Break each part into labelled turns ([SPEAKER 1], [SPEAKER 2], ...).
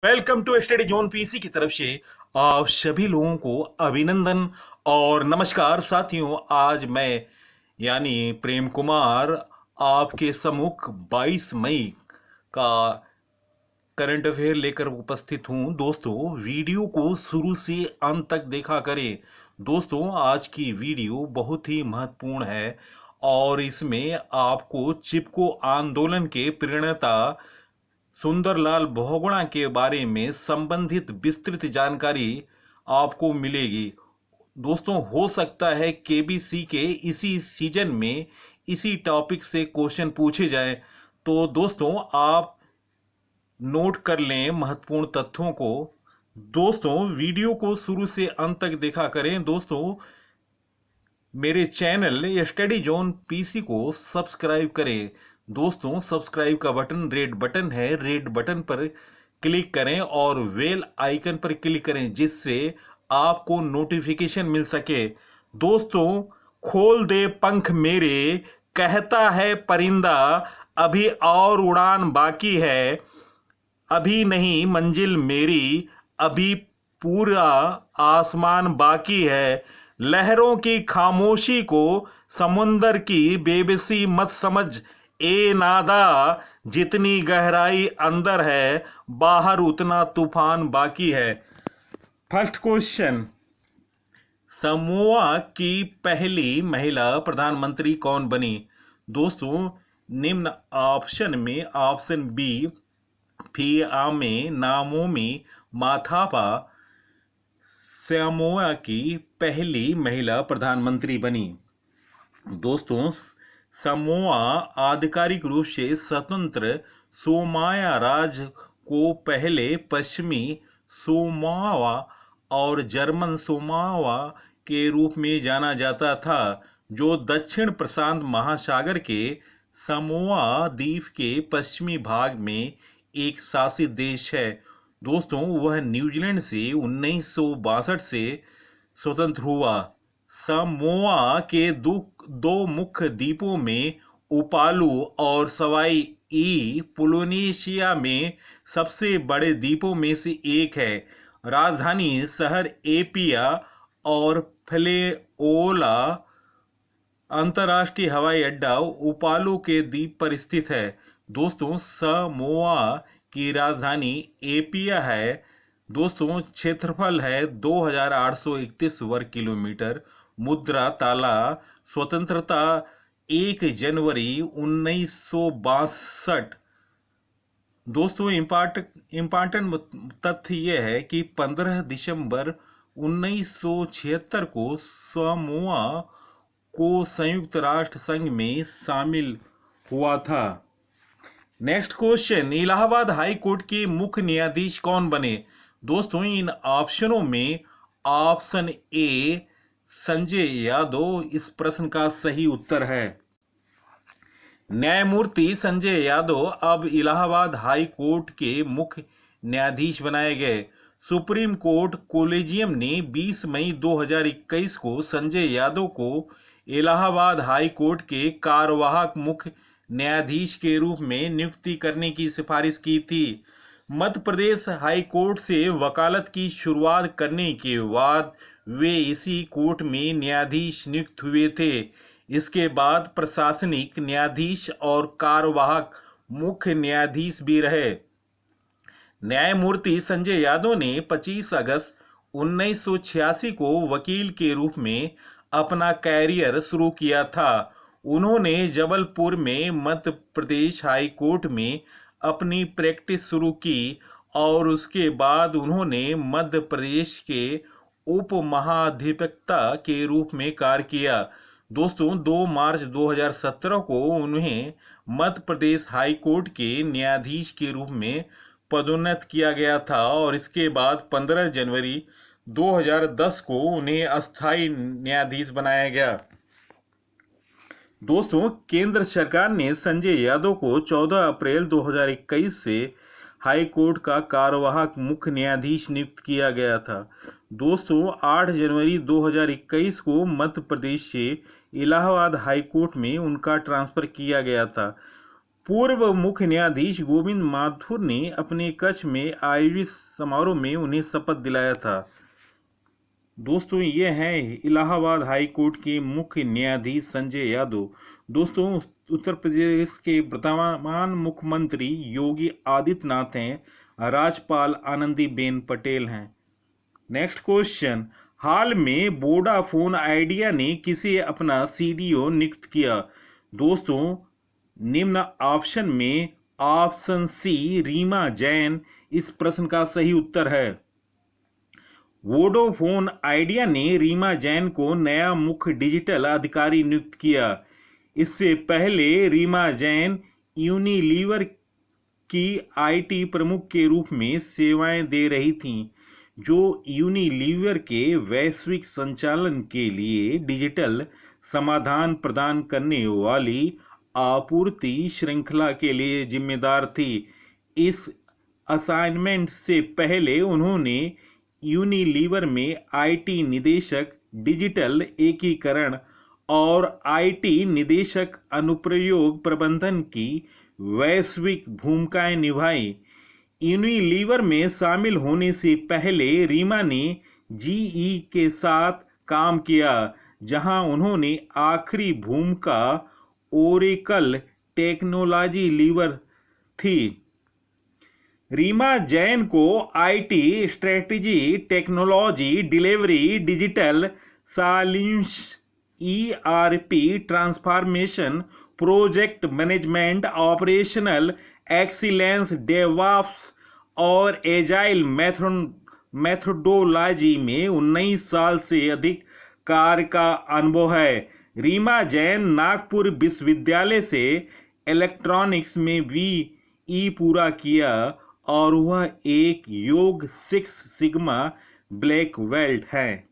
[SPEAKER 1] Welcome to Study Zone PC की तरफ से आप सभी लोगों को अभिनंदन और नमस्कार साथियों। आज मैं यानी प्रेम कुमार आपके सम्मुख 22 मई का करंट अफेयर लेकर उपस्थित हूं। दोस्तों, वीडियो को शुरू से अंत तक देखा करें। दोस्तों, आज की वीडियो बहुत ही महत्वपूर्ण है और इसमें आपको चिपको आंदोलन के प्रणेता सुंदरलाल बहुगुणा के बारे में संबंधित विस्तृत जानकारी आपको मिलेगी। दोस्तों, हो सकता है केबीसी के इसी सीजन में इसी टॉपिक से क्वेश्चन पूछे जाएं, तो दोस्तों आप नोट कर लें महत्वपूर्ण तथ्यों को। दोस्तों, वीडियो को शुरू से अंत तक देखा करें। दोस्तों, मेरे चैनल स्टडी जोन पीसी को सब्सक्राइब करें। दोस्तों, सब्सक्राइब का बटन रेड बटन है, रेड बटन पर क्लिक करें और बेल आइकन पर क्लिक करें जिससे आपको नोटिफिकेशन मिल सके। दोस्तों, खोल दे पंख मेरे, कहता है परिंदा, अभी और उड़ान बाकी है, अभी नहीं मंजिल मेरी, अभी पूरा आसमान बाकी है। लहरों की खामोशी को समुंदर की बेबसी मत समझ ए नादा, जितनी गहराई अंदर है बाहर उतना तूफान बाकी है। फर्स्ट क्वेश्चन, समोआ की पहली महिला प्रधानमंत्री कौन बनी? दोस्तों, निम्न ऑप्शन में ऑप्शन बी फियामे नाओमी माथापा समोआ की पहली महिला प्रधानमंत्री बनी। दोस्तों, समोआ आधिकारिक रूप से स्वतंत्र सोमाया राज्य को पहले पश्चिमी सोमावा और जर्मन सोमावा के रूप में जाना जाता था, जो दक्षिण प्रशांत महासागर के समोआ द्वीप के पश्चिमी भाग में एक शासित देश है। दोस्तों, वह न्यूजीलैंड से 1962 से स्वतंत्र हुआ। समोआ के दो मुख्य द्वीपों में उपालू और सवाई ई पोलिनेशिया में सबसे बड़े द्वीपों में से एक है। राजधानी शहर एपिया और फ्लेओला अंतर्राष्ट्रीय हवाई अड्डा उपालू के द्वीप पर स्थित है। दोस्तों, समोआ की राजधानी एपिया है। दोस्तों, क्षेत्रफल है 2831 वर्ग किलोमीटर। मुद्रा ताला, स्वतंत्रता 1 जनवरी 1962। दोस्तों, इम्पॉर्टेंट तथ्य यह है कि 15 दिसंबर 1976 को समोआ को संयुक्त राष्ट्र संघ में शामिल हुआ था। Next question, Allahabad high court के मुख्य न्यायाधीश कौन बने? दोस्तों, इन ऑप्शनों में ऑप्शन ए संजय यादव इस प्रश्न का सही उत्तर है। न्यायमूर्ति संजय यादव अब इलाहाबाद हाई कोर्ट के मुख्य न्यायाधीश बनाए गए। सुप्रीम कोर्ट कोलेजियम ने 20 मई 2021 को संजय यादव को इलाहाबाद हाई कोर्ट के कार्यवाहक मुख्य न्यायाधीश के रूप में नियुक्ति करने की सिफारिश की थी। मध्य प्रदेश हाई कोर्ट से वकालत की शुरुआत करने के बाद वे इसी कोर्ट में न्यायाधीश नियुक्त हुए थे। इसके बाद प्रशासनिक न्यायाधीश और कार्यवाहक मुख्य न्यायाधीश भी रहे। न्यायमूर्ति संजय यादव ने 25 अगस्त 1986 को वकील के रूप में अपना कैरियर शुरू किया था। उन्होंने जबलपुर में मध्य प्रदेश हाई कोर्ट में अपनी प्रैक्टिस शुरू की और उसके बाद उन्होंने मध्य प्रदेश के उप महाधिवक्ता के रूप में कार्य किया। दोस्तों, 2 मार्च 2017 को उन्हें मध्य प्रदेश हाई कोर्ट के न्यायाधीश के रूप में पदोन्नत किया गया था और इसके बाद 15 जनवरी 2010 को उन्हें अस्थायी न्यायाधीश बनाया गया। दोस्तों, केंद्र सरकार ने संजय यादव को 14 अप्रैल 2021 से हाई कोर्ट का कार्यवाहक मुख्य न्यायाधीश नियुक्त किया गया था। दोस्तों, 8 जनवरी 2021 को मध्य प्रदेश से इलाहाबाद हाई कोर्ट में उनका ट्रांसफर किया गया था। पूर्व मुख्य न्यायाधीश गोविंद माथुर ने अपने कक्ष में आयोजित समारोह में उन्हें शपथ दिलाया था। दोस्तों ये हैं इलाहाबाद हाई कोर्ट के मुख्य न्यायाधीश संजय यादव। दोस्तों उत्तर प्रदेश के वर्तमान मुख्यमंत्री योगी आदित्यनाथ हैं, राज्यपाल आनंदीबेन पटेल हैं। नेक्स्ट क्वेश्चन, हाल में वोडाफोन आइडिया ने किसे अपना सीडीओ नियुक्त किया? दोस्तों निम्न ऑप्शन में ऑप्शन सी रीमा जैन इस प्रश्न का सही उत्तर है। वोडाफोन आइडिया ने रीमा जैन को नया मुख्य डिजिटल अधिकारी नियुक्त किया। इससे पहले रीमा जैन यूनिलीवर की आईटी प्रमुख के रूप में सेवाएं दे रही थीं, जो यूनिलीवर के वैश्विक संचालन के लिए डिजिटल समाधान प्रदान करने वाली आपूर्ति श्रृंखला के लिए जिम्मेदार थी। इस असाइनमेंट से पहले उन्होंने यूनिलीवर में आईटी निदेशक, डिजिटल एकीकरण और आईटी निदेशक अनुप्रयोग प्रबंधन की वैश्विक भूमिकाएं निभाई। यूनिलीवर में शामिल होने से पहले रीमा ने जीई के साथ काम किया, जहां उन्होंने आखिरी भूमिका ओरेकल टेक्नोलॉजी लीवर थी। रीमा जैन को IT strategy, technology delivery, digital solutions, ERP transformation, project management, operational excellence, DevOps और एजाइल मेथोडोलॉजी में 19 साल से अधिक कार्य का अनुभव है। रीमा जैन नागपुर विश्वविद्यालय से इलेक्ट्रॉनिक्स में बीई पूरा किया और वह एक योग 6 सिग्मा ब्लैक बेल्ट है।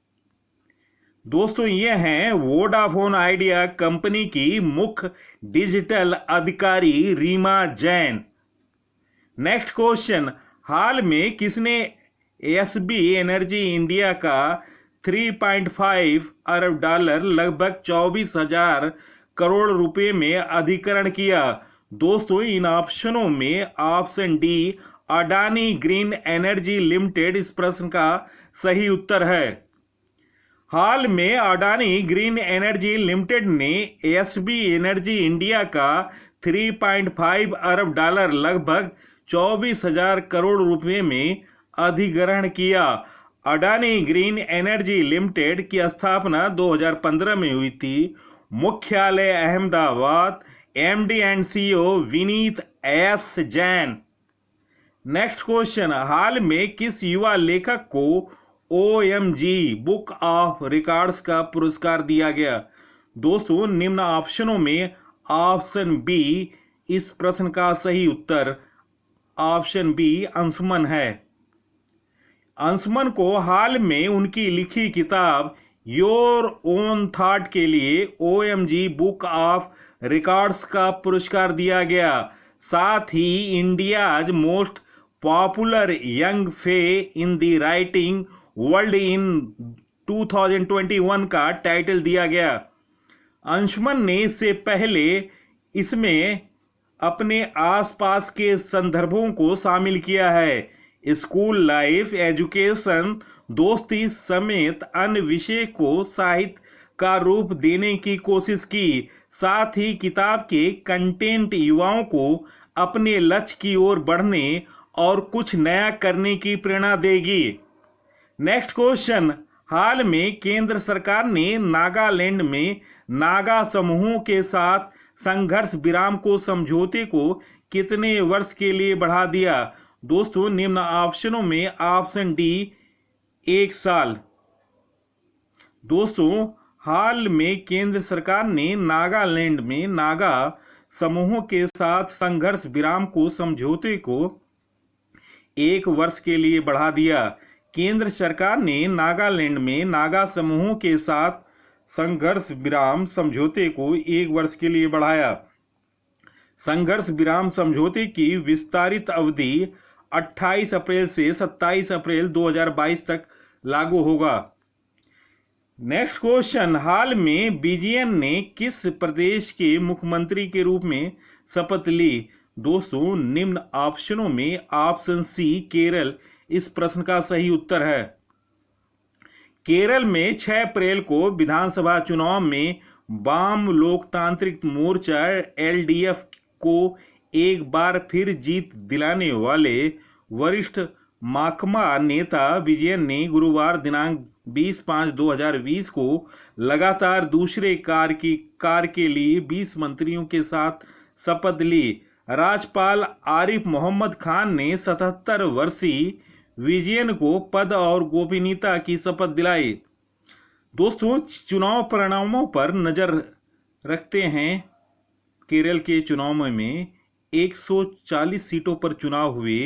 [SPEAKER 1] दोस्तों ये हैं वोडाफोन आइडिया कंपनी की मुख्य डिजिटल अधिकारी रीमा जैन। नेक्स्ट क्वेश्चन, हाल में किसने एसबी एनर्जी इंडिया का 3.5 अरब डॉलर लगभग 24,000 करोड़ रुपए में अधिग्रहण किया? दोस्तों इन ऑप्शनों में option D Adani green energy limited इस प्रश्न का सही उत्तर है। हाल में अडानी ग्रीन एनर्जी लिमिटेड ने एसबी एनर्जी इंडिया का 3.5 अरब डॉलर लगभग 24,000 करोड़ रुपए में अधिग्रहण किया। अडानी ग्रीन एनर्जी लिमिटेड की स्थापना 2015 में हुई थी। मुख्यालय Ahmedabad. MD and CEO Vineet S Jain. Next question, हाल में किस युवा लेखक को ओएमजी बुक ऑफ रिकॉर्ड्स का पुरस्कार दिया गया? दोस्तों निम्न ऑप्शनों में ऑप्शन बी इस प्रश्न का सही उत्तर ऑप्शन बी अंशुमन है। अंशुमन को हाल में उनकी लिखी किताब योर ओन थॉट के लिए ओएमजी बुक ऑफ रिकॉर्ड्स का पुरस्कार दिया गया। साथ ही इंडियाज मोस्ट पॉपुलर यंग फे in the writing world in 2021 का टाइटल दिया गया। अंशुमन ने इससे पहले इसमें अपने आसपास के संदर्भों को शामिल किया है। स्कूल लाइफ, एजुकेशन, दोस्ती समेत अन्य विषय को साहित्य का रूप देने की कोशिश की। साथ ही किताब के कंटेंट युवाओं को अपने लक्ष्य की ओर बढ़ने और कुछ नया करने की प्रेरणा देगी। नेक्स्ट क्वेश्चन, हाल में केंद्र सरकार ने नागालैंड में नागा समूहों के साथ संघर्ष विराम को समझौते को कितने वर्ष के लिए बढ़ा दिया? दोस्तों निम्न ऑप्शनों में ऑप्शन डी 1 साल। दोस्तों हाल में केंद्र सरकार ने नागालैंड में नागा समूहों के साथ संघर्ष विराम को समझौते को 1 वर्ष के लिए बढ़ा दिया। केंद्र सरकार ने नागालैंड में नागा समूहों के साथ संघर्ष विराम समझौते को 1 वर्ष के लिए बढ़ाया। संघर्ष विराम समझौते की विस्तारित अवधि 28 अप्रैल से 27 अप्रैल 2022 तक लागू होगा। नेक्स्ट क्वेश्चन, हाल में बीजेएन ने किस प्रदेश के मुख्यमंत्री के रूप में शपथ ली? दोस्तों, निम्न ऑप्शनों में ऑप्शन सी केरल इस प्रश्न का सही उत्तर है। केरल में 6 अप्रैल को विधानसभा चुनाव में वाम लोकतांत्रिक मोर्चा एलडीएफ को एक बार फिर जीत दिलाने वाले वरिष्ठ माकपा नेता विजयन ने गुरुवार दिनांक 20/5/2020 को लगातार दूसरे कार के लिए 20 मंत्रियों के साथ शपथ ली। राज्यपाल आरिफ मोहम्मद खान ने 77 वर्षीय विजयन को पद और गोपनीयता की शपथ दिलाई। दोस्तों, चुनाव परिणामों पर नजर रखते हैं। केरल के चुनाव में 140 सीटों पर चुनाव हुए।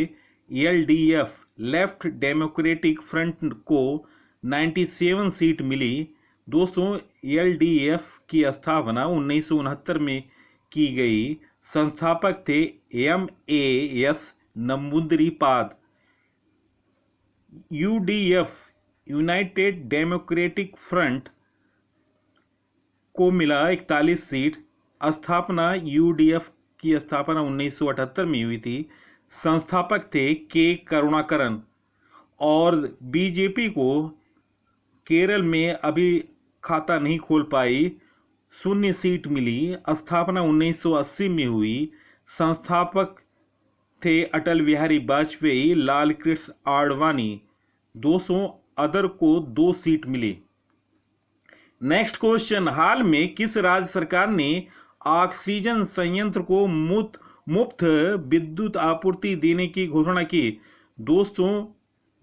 [SPEAKER 1] एलडीएफ लेफ्ट डेमोक्रेटिक फ्रंट को 97 सीट मिली। दोस्तों, एलडीएफ की स्थापना 1969 में की गई। संस्थापक थे EMS Namboodiripad. UDF united democratic front को मिला 41 सीट। स्थापना यूडीएफ की स्थापना 1978 में हुई थी। संस्थापक थे के करुणाकरन। और बीजेपी को केरल में अभी खाता नहीं खोल पाई, 0 सीट मिली। स्थापना 1980 में हुई। संस्थापक थे अटल बिहारी वाजपेयी, लाल कृष्ण आडवाणी। 200 अदर को 2 सीट मिली। नेक्स्ट क्वेश्चन, हाल में किस राज्य सरकार ने ऑक्सीजन संयंत्र को मुफ्त विद्युत आपूर्ति देने की घोषणा की? दोस्तों,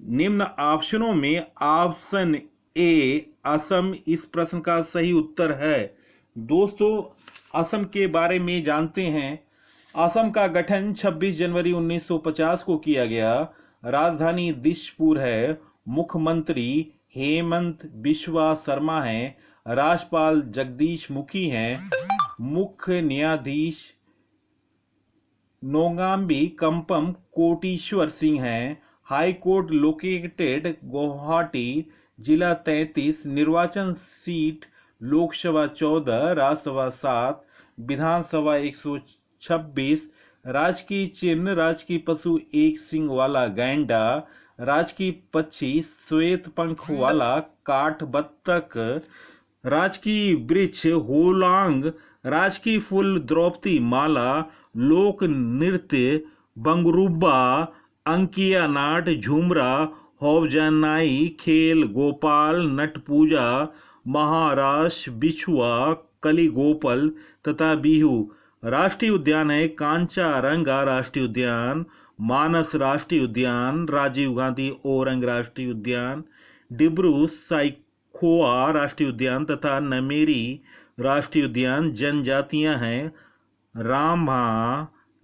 [SPEAKER 1] निम्न ऑप्शनों में ऑप्शन ए असम इस प्रश्न का सही उत्तर है। दोस्तों, असम के बारे में जानते हैं। असम का गठन 26 जनवरी 1950 को किया गया। राजधानी दिसपुर है। मुख्यमंत्री हेमंत बिस्वा शर्मा हैं। राज्यपाल जगदीश मुखी हैं। मुख्य न्यायाधीश नोंगाम्बी कंपम कोटेश्वर सिंह हैं। High court located Guwahati. जिला 33। निर्वाचन सीट लोकसभा 14, राज्यसभा 7, विधानसभा 126। राजकीय चिन्ह राजकीय पशु एक सींग वाला गैंडा। राजकीय पक्षी श्वेत पंख वाला काठ बत्तख। राजकीय वृक्ष होलांग। राजकीय फूल द्रौपदी माला। लोक नृत्य बंगरुबा। अंकिया नाट झुमरा। हौजनाई खेल गोपाल नट पूजा। महाराष्ट्र बिछुआ कलिगोपल तथा बिहू। राष्ट्रीय उद्यान है कांचारंगा राष्ट्रीय उद्यान, मानस राष्ट्रीय उद्यान, राजीव गांधी ओरंग राष्ट्रीय उद्यान, डिब्रू साइखोवा राष्ट्रीय उद्यान तथा नमेरी राष्ट्रीय उद्यान। जनजातियां हैं रामा,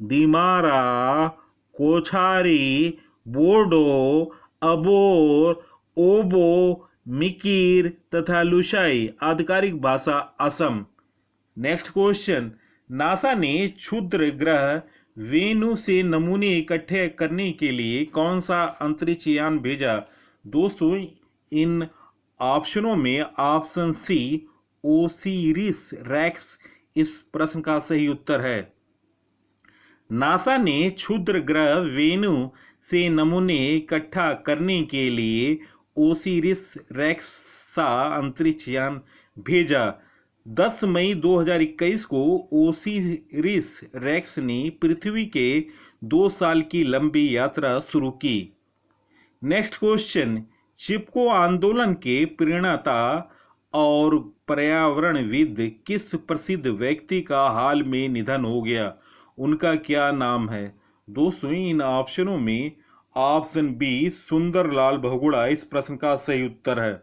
[SPEAKER 1] दिमारा, कोछारी, बोडो, अबोर, ओबो, मिकिर तथा लुशाई। आधिकारिक भाषा असम। नेक्स्ट क्वेश्चन, नासा ने क्षुद्र ग्रह वेनु से नमूने इकट्ठे करने के लिए कौन सा अंतरिक्ष यान भेजा? दोस्तों, इन ऑप्शनों में ऑप्शन सी ओसिरिस रेक्स इस प्रश्न का सही उत्तर है। नासा ने क्षुद्र ग्रह वेनु से नमूने इकट्ठा करने के लिए ओसिरिस रेक्स अंतरिक्ष यान भेजा। 10 मई 2021 को ओसिरिस रेक्स ने पृथ्वी के 2 साल की लंबी यात्रा शुरू की। नेक्स्ट क्वेश्चन, चिपको आंदोलन के प्रणेता और पर्यावरणविद किस प्रसिद्ध व्यक्ति का हाल में निधन हो गया? उनका क्या नाम है? दोस्तों, इन ऑप्शनों में ऑप्शन बी सुंदरलाल बहुगुणा इस प्रश्न का सही उत्तर है।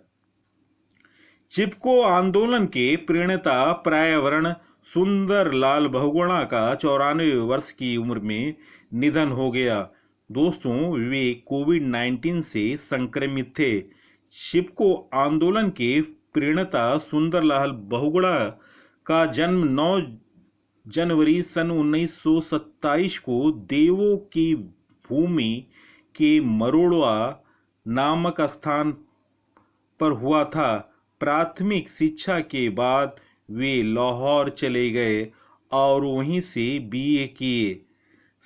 [SPEAKER 1] चिपको आंदोलन के प्रणेता पर्यावरण सुंदरलाल बहुगुणा का 94 वर्ष की उम्र में निधन हो गया। दोस्तों, वे कोविड-19 से संक्रमित थे। चिपको आंदोलन के प्रणेता सुंदरलाल बहुगुणा का जन्म 9 जनवरी सन 1927 को देवों की भूमि के मरोड़वा नामक स्थान पर हुआ था। प्राथमिक शिक्षा के बाद वे लाहौर चले गए और वहीं से बीए किए।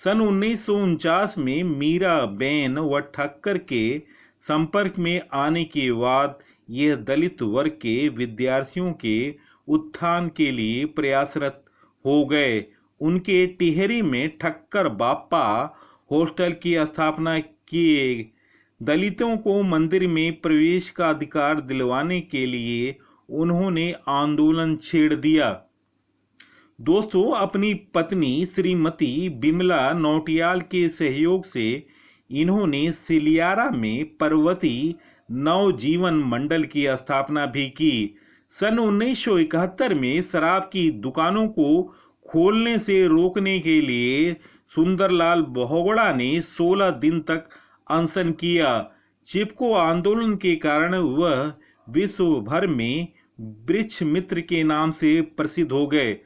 [SPEAKER 1] सन 1949 में मीराबेन व ठक्कर के संपर्क में आने के बाद यह दलित वर्ग के विद्यार्थियों के उत्थान के लिए प्रयासरत हो गए। उनके टिहरी में ठक्कर बापा हॉस्टल की स्थापना किए। दलितों को मंदिर में प्रवेश का अधिकार दिलवाने के लिए उन्होंने आंदोलन छेड़ दिया। दोस्तों, अपनी पत्नी श्रीमती बिमला नौटियाल के सहयोग से इन्होंने सिलियारा में पर्वती नवजीवन मंडल की स्थापना भी की। सन 1971 में शराब की दुकानों को खोलने से रोकने के लिए सुंदरलाल बहुगुणा ने 16 दिन तक अनशन किया। चिपको आंदोलन के कारण वह विश्व भर में वृक्ष मित्र के नाम से प्रसिद्ध हो गए।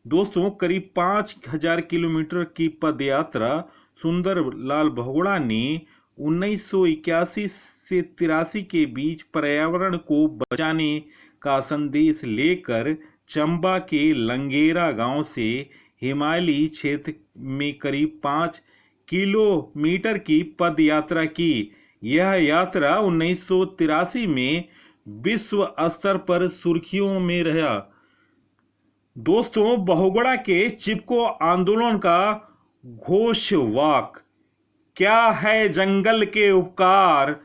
[SPEAKER 1] दोस्तों, करीब 5000 किलोमीटर की पदयात्रा सुंदरलाल बहुगुणा ने 1981 से 83 के बीच पर्यावरण को बचाने का संदेश लेकर चंबा के लंगेरा गांव से हिमालयी क्षेत्र में करीब 5 किलोमीटर की पद यात्रा की। यह यात्रा 1983 में विश्व स्तर पर सुर्खियों में रहा। दोस्तों, बहुगुणा के चिपको आंदोलन का घोषवाक्य क्या है? जंगल के उपकार,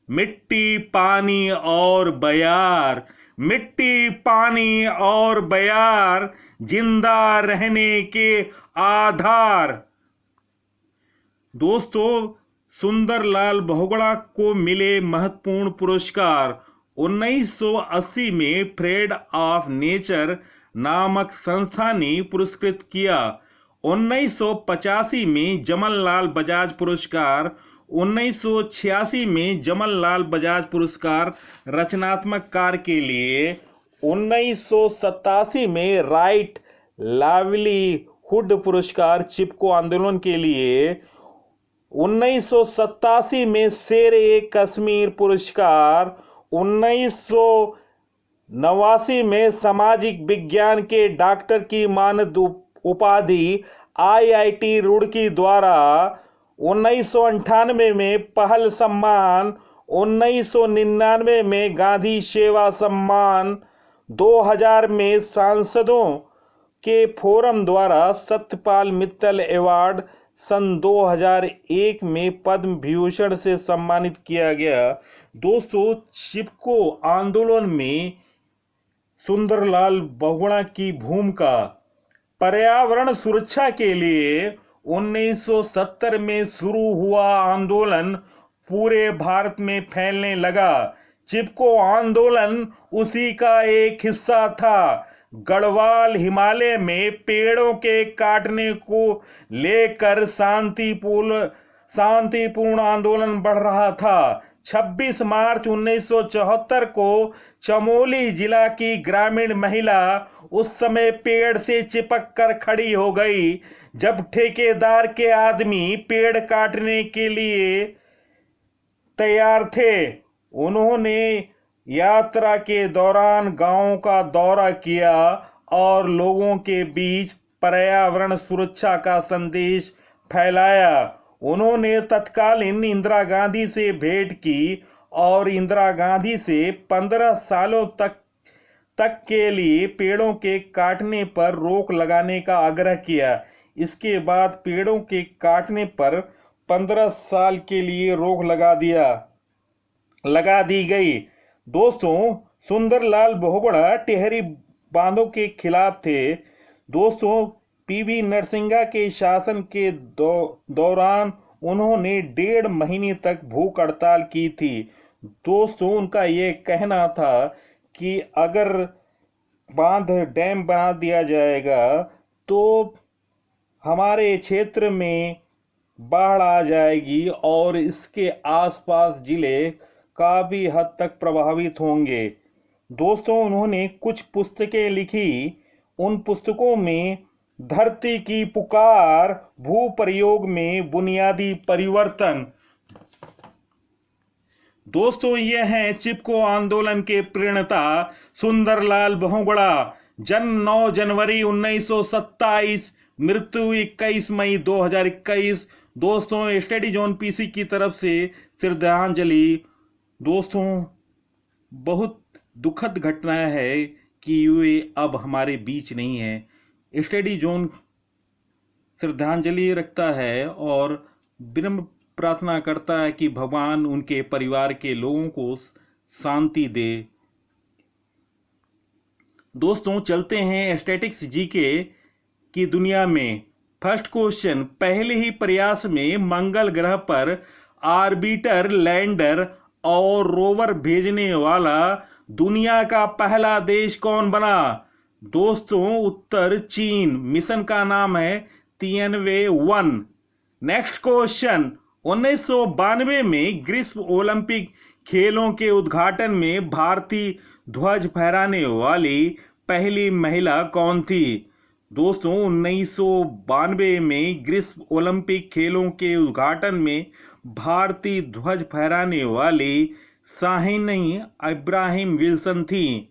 [SPEAKER 1] मिट्टी पानी और बयार, मिट्टी पानी और बयार, जिंदा रहने के आधार। दोस्तों, सुंदरलाल बहुगुणा को मिले महत्वपूर्ण पुरस्कार। 1980 में फ्रेंड ऑफ नेचर नामक संस्था ने पुरस्कृत किया। 1985 में जमनलाल बजाज पुरस्कार। 1986 में जमनलाल बजाज पुरस्कार रचनात्मक कार्य के लिए। 1987 में राइट लाइवलीहुड पुरस्कार चिपको आंदोलन के लिए। 1987 में शेर-ए-कश्मीर पुरस्कार। 1989 में सामाजिक विज्ञान के डॉक्टर की मानद उपाधि IIT रुड़की द्वारा। 1998 में पहल सम्मान। 1999 में गांधी सेवा सम्मान। 2000 में सांसदों के फोरम द्वारा सत्यपाल मित्तल अवार्ड। सन 2001 में पद्म विभूषण से सम्मानित किया गया। दोस्तों, चिपको आंदोलन में सुंदरलाल बहुगुणा की भूमिका। पर्यावरण सुरक्षा के लिए 1970 में शुरू हुआ आंदोलन पूरे भारत में फैलने लगा। चिपको आंदोलन उसी का एक हिस्सा था। गढ़वाल हिमालय में पेड़ों के काटने को लेकर शांतिपूर्ण आंदोलन बढ़ रहा था। 26 मार्च 1974 को चमोली जिला की ग्रामीण महिला उस समय पेड़ से चिपक कर खड़ी हो गई जब ठेकेदार के आदमी पेड़ काटने के लिए तैयार थे। उन्होंने यात्रा के दौरान गांवों का दौरा किया और लोगों के बीच पर्यावरण सुरक्षा का संदेश फैलाया। उन्होंने तत्कालीन इंदिरा गांधी से भेंट की और इंदिरा गांधी से 15 सालों तक के लिए पेड़ों के काटने पर रोक लगाने का आग्रह किया। इसके बाद पेड़ों के काटने पर 15 साल के लिए रोक लगा दी गई। दोस्तों, सुंदरलाल बहुगुणा टिहरी बांधों के खिलाफ थे। दोस्तों, PV नरसिंहा के शासन के दौरान उन्होंने 1.5 महीने तक भूख हड़ताल की थी। दोस्तों, उनका यह कहना था कि अगर बांध डैम बना दिया जाएगा तो हमारे क्षेत्र में बाढ़ आ जाएगी और इसके आसपास जिले काफी हद तक प्रभावित होंगे। दोस्तों, उन्होंने कुछ पुस्तकें लिखी। उन पुस्तकों में धरती की पुकार, भू प्रयोग में बुनियादी परिवर्तन। दोस्तों, यह हैं चिपको आंदोलन के प्रणेता सुंदरलाल बहुगुणा। जन्म 9 जनवरी 1927, मृत्यु 21 मई 2021। दोस्तों, स्टडी जोन पीसी की तरफ से श्रद्धांजलि। दोस्तों, बहुत दुखद घटना है कि वे अब हमारे बीच नहीं है। स्टडी जोन श्रद्धांजलि रखता है और विनम्र प्रार्थना करता है कि भगवान उनके परिवार के लोगों को शांति दे। दोस्तों, चलते हैं स्टैटिक्स जीके की दुनिया में। फर्स्ट क्वेश्चन, पहले ही प्रयास में मंगल ग्रह पर ऑर्बिटर, लैंडर और रोवर भेजने वाला दुनिया का पहला देश कौन बना? दोस्तों, उत्तर चीन। मिशन का नाम है तिएनवे-1। नेक्स्ट क्वेश्चन, 1992 में ग्रीष्म ओलंपिक खेलों के उद्घाटन में भारतीय ध्वज फहराने वाली पहली महिला कौन थी? दोस्तों, 1992 में ग्रीष्म ओलंपिक खेलों के उद्घाटन में भारतीय ध्वज फहराने वाली शाहिनी इब्राहिम विल्सन थी।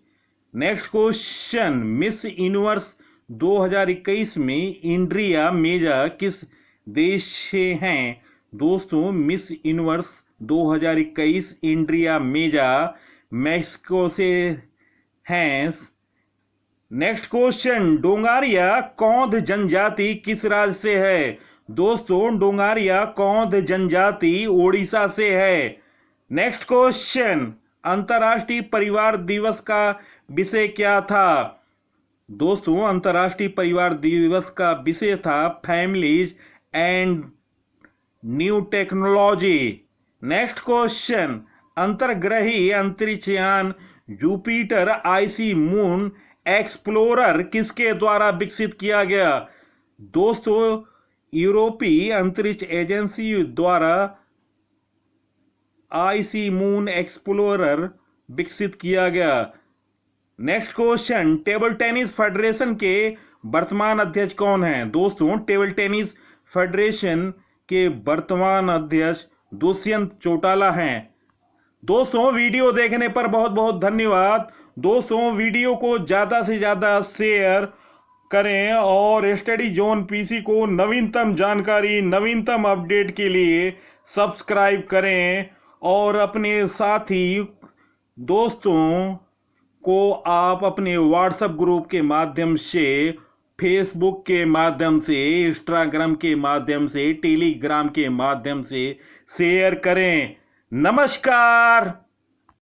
[SPEAKER 1] नेक्स्ट क्वेश्चन, मिस यूनिवर्स 2021 में इंड्रिया मेजा किस देश से हैं? दोस्तों, मिस यूनिवर्स 2021 इंड्रिया मेजा मैक्सिको से हैं। नेक्स्ट क्वेश्चन, डोंगारिया कौंध जनजाति किस राज्य से है? दोस्तों, डोंगारिया कौंध जनजाति ओडिशा से है। नेक्स्ट क्वेश्चन, अंतर्राष्ट्रीय परिवार दिवस का विषय क्या था? दोस्तों, अंतर्राष्ट्रीय परिवार दिवस का विषय था families and new technology. Next question, अंतर्ग्रही अंतरिक्ष यान जुपिटर आईसी मून एक्सप्लोरर किसके द्वारा विकसित किया गया? दोस्तों, यूरोपीय अंतरिक्ष एजेंसी द्वारा आईसी मून एक्सप्लोरर विकसित किया गया। Next question, table tennis federation के वर्तमान अध्यक्ष कौन हैं? दोस्तों, टेबल टेनिस फेडरेशन के वर्तमान अध्यक्ष दुष्यंत चौटाला हैं। दोस्तों, वीडियो देखने पर बहुत बहुत धन्यवाद। दोस्तों, वीडियो को ज़्यादा से ज़्यादा शेयर करें और स्टडी जोन पीसी को नवीनतम जानकारी, नवीनतम अपडेट के लिए सब्सक्राइब करें और अपने साथी दोस्तों को आप अपने व्हाट्सएप ग्रुप के माध्यम से, फेसबुक के माध्यम से, इंस्टाग्राम के माध्यम से, टेलीग्राम के माध्यम से शेयर करें। नमस्कार।